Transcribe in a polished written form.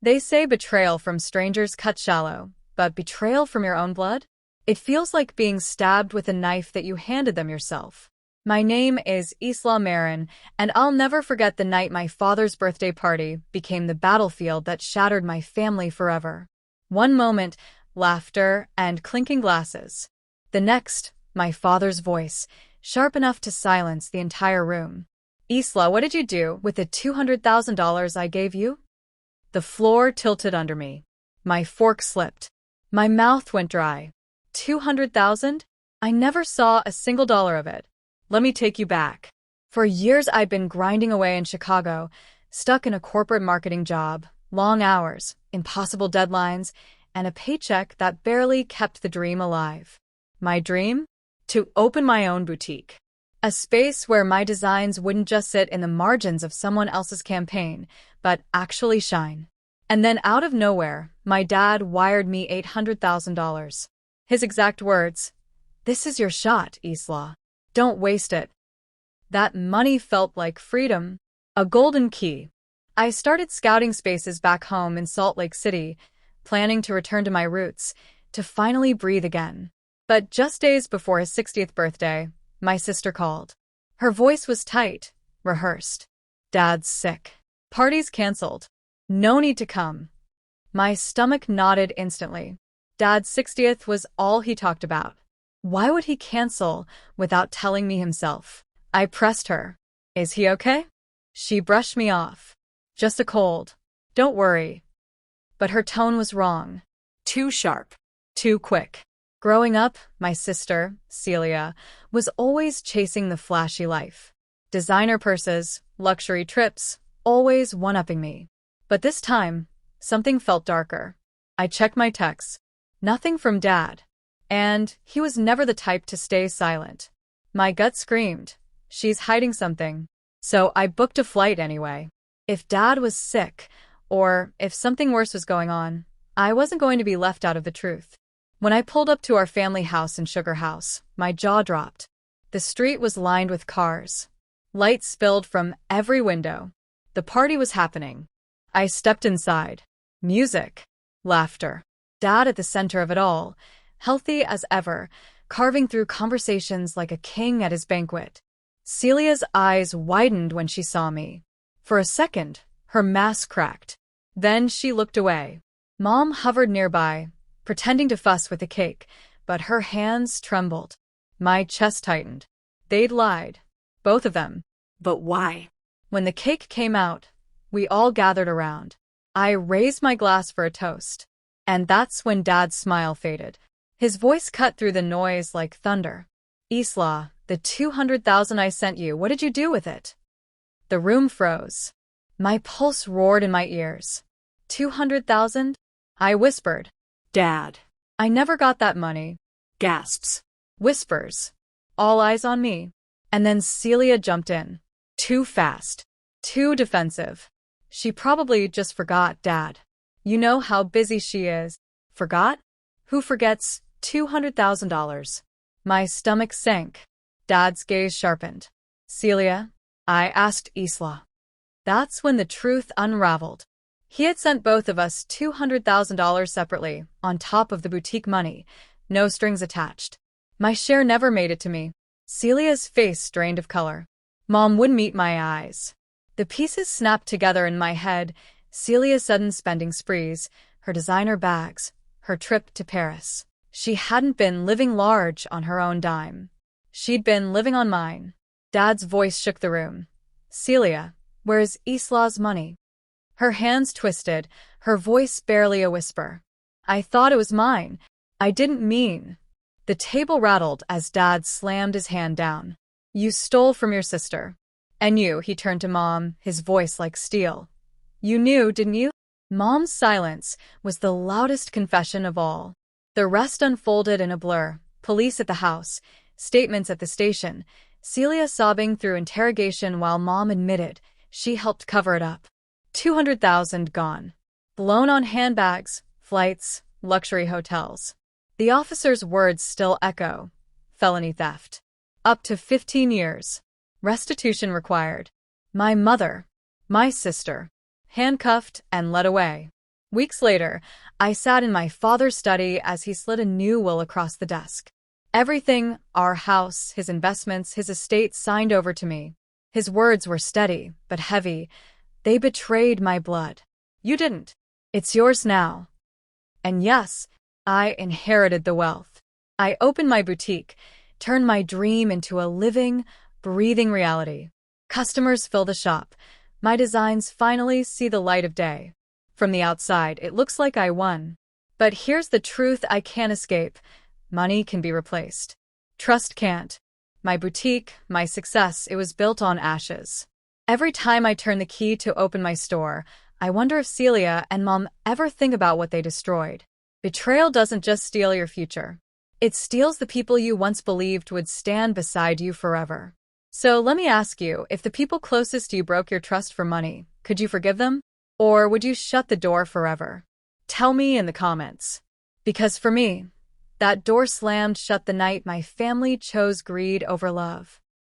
They say betrayal from strangers cuts shallow, but betrayal from your own blood? It feels like being stabbed with a knife that you handed them yourself. My name is Isla Marin, and I'll never forget the night my father's birthday party became the battlefield that shattered my family forever. One moment, laughter and clinking glasses. The next, my father's voice, sharp enough to silence the entire room. Isla, what did you do with the $200,000 I gave you? The floor tilted under me. My fork slipped. My mouth went dry. 200,000? I never saw a single dollar of it. Let me take you back. For years I'd been grinding away in Chicago, stuck in a corporate marketing job, long hours, impossible deadlines, and a paycheck that barely kept the dream alive. My dream? To open my own boutique. A space where my designs wouldn't just sit in the margins of someone else's campaign, but actually shine. And then out of nowhere, my dad wired me $800,000. His exact words, "This is your shot, Isla. Don't waste it." That money felt like freedom, a golden key. I started scouting spaces back home in Salt Lake City, planning to return to my roots, to finally breathe again. But just days before his 60th birthday, my sister called. Her voice was tight, rehearsed. "Dad's sick. Party's canceled. No need to come." My stomach knotted instantly. Dad's 60th was all he talked about. Why would he cancel without telling me himself? I pressed her. "Is he okay?" She brushed me off. "Just a cold. Don't worry." But her tone was wrong. Too sharp. Too quick. Growing up, my sister, Celia, was always chasing the flashy life. Designer purses, luxury trips, always one-upping me. But this time, something felt darker. I checked my texts. Nothing from Dad. And he was never the type to stay silent. My gut screamed, she's hiding something. So I booked a flight anyway. If Dad was sick, or if something worse was going on, I wasn't going to be left out of the truth. When I pulled up to our family house in Sugar House, my jaw dropped. The street was lined with cars. Lights spilled from every window. The party was happening. I stepped inside. Music. Laughter. Dad at the center of it all, healthy as ever, carving through conversations like a king at his banquet. Celia's eyes widened when she saw me. For a second, her mask cracked. Then she looked away. Mom hovered nearby, pretending to fuss with the cake, but her hands trembled. My chest tightened. They'd lied. Both of them. But why? When the cake came out, we all gathered around. I raised my glass for a toast. And that's when Dad's smile faded. His voice cut through the noise like thunder. "Isla, the 200,000 I sent you, what did you do with it?" The room froze. My pulse roared in my ears. 200,000? I whispered. "Dad, I never got that money." Gasps. Whispers. All eyes on me. And then Celia jumped in. Too fast. Too defensive. She probably just forgot Dad. You know how busy she is. Forgot? Who forgets $200,000? My stomach sank. Dad's gaze sharpened. "Celia?" I asked Isla. That's when the truth unraveled. He had sent both of us $200,000 separately, on top of the boutique money, no strings attached. My share never made it to me. Celia's face drained of color. Mom wouldn't meet my eyes. The pieces snapped together in my head. Celia's sudden spending sprees, her designer bags, her trip to Paris. She hadn't been living large on her own dime. She'd been living on mine. Dad's voice shook the room. "Celia, where's Isla's money?" Her hands twisted, her voice barely a whisper. "I thought it was mine. I didn't mean." The table rattled as Dad slammed his hand down. "You stole from your sister." "And you," he turned to Mom, his voice like steel. "You knew, didn't you?" Mom's silence was the loudest confession of all. The rest unfolded in a blur. Police at the house, statements at the station, Celia sobbing through interrogation while Mom admitted she helped cover it up. 200,000 gone. Blown on handbags, flights, luxury hotels. The officer's words still echo. Felony theft. Up to 15 years. Restitution required. My mother. My sister. Handcuffed and led away. Weeks later, I sat in my father's study as he slid a new will across the desk. Everything, our house, his investments, his estate, signed over to me. His words were steady, but heavy. They betrayed my blood. You didn't. It's yours now. And yes, I inherited the wealth. I opened my boutique, turned my dream into a living, breathing reality. Customers fill the shop. My designs finally see the light of day. From the outside, it looks like I won. But here's the truth I can't escape. Money can be replaced. Trust can't. My boutique, my success, it was built on ashes. Every time I turn the key to open my store, I wonder if Celia and Mom ever think about what they destroyed. Betrayal doesn't just steal your future. It steals the people you once believed would stand beside you forever. So let me ask you, if the people closest to you broke your trust for money, could you forgive them? Or would you shut the door forever? Tell me in the comments. Because for me, that door slammed shut the night my family chose greed over love.